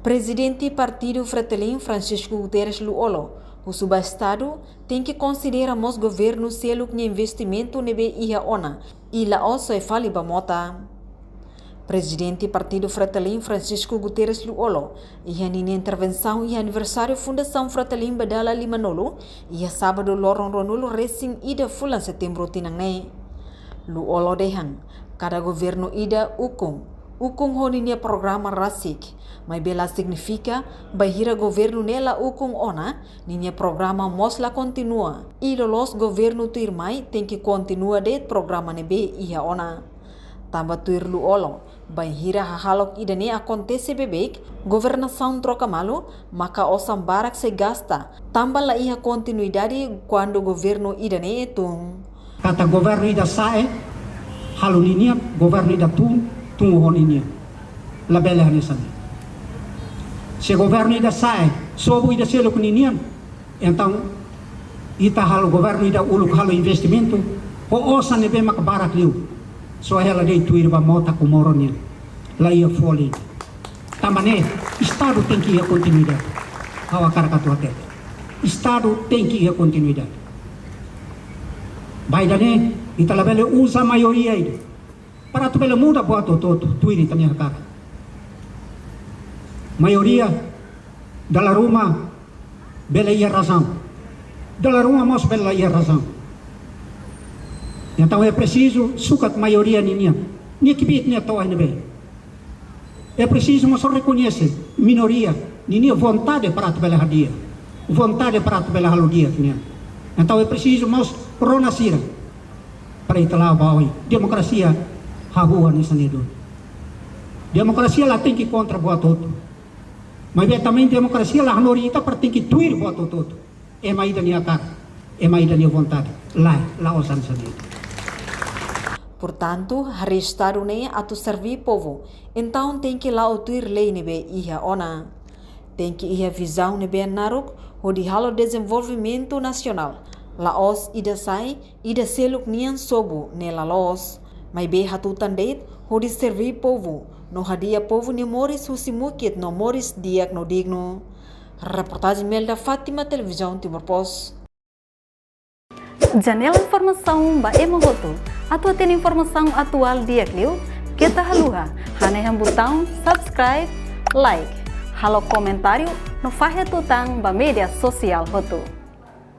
Presidente Partido Fretilin Francisco Guterres Luolo, o subestado tem que considerar os governos selo que investimento nebe ia ona e la osso e fali bamota. Presidente Partido Fretilin Francisco Guterres Luolo, ia nini intervenção e aniversário Fundação Fretilin Badala Limanolo, ia sábado lorong ronolo racing ida fulan setembro tinangne. Luolo dehan, cada governo ida ukung honinia programa rasik, mas bela significa bahira governo nela ukung ona, ninia programa mosla continua, e los governo tuirmai tem que continua de programa nebe ia ona. Tamba tuir Luolo, bahira hahalok idane acontece bebek, governação troca malo, maka osam barak se gasta, tamba la iha continuidade quando governo idane etung. Kata governo ida sae, halu linia governo ida tungu honinia, la bela hanisane. Se governo ida sae, sobu ida selo kuninian, então ita halu governo ida uluk halu investimento, ho osa nebe makabarak liu, so ela dei tuir ba mota kumoronia, la ia foli. Tambane, Estado tem que ir a continuidade, hawa karakatu até. Estado tem que ir a continuidade. Baidane, ita la bela usa a maioria ida. Para tu bela muda buat tuir ita minha cara. Maioria dalam rumah bela ia razão. Dalam rumah mas bela ia razão. Então é preciso sukat maioria ninia. Nia kibit nia toa nebe. É preciso mas reconhecer minoria ninia vontade para tu bela hadia. Vontade para tu bela haludia ninia. Então é preciso mas ronasira para italah bawi. Demokrasia hahua ni sanido. Demokrasia lá tem que contra buat todo. Mas também democracia lá no Rio para tem que tuir buat todo. É mais da minha cara, é mais da minha vontade. Lá osan sanido. Portanto, hari Estado ne atu servir povo, então tem que lá tuir lei nebe iha ona. Tem que iha visão nebe naruk, ho di halo desenvolvimento nacional. Laos ida sai, ida seluk nian sobu ne la los. Mas be hatutan deit, ho di servir povo. No hadia povo ni Moris husimukit no Moris diak no digno. Reportagem Melda Fátima, Televisão Timor Post. Janela informação ba emohoto. Atua tem informação atual diak liu. Kita haluha, haneham botão subscribe, like. Halo comentário no fahe tutang ba media sosial hotu.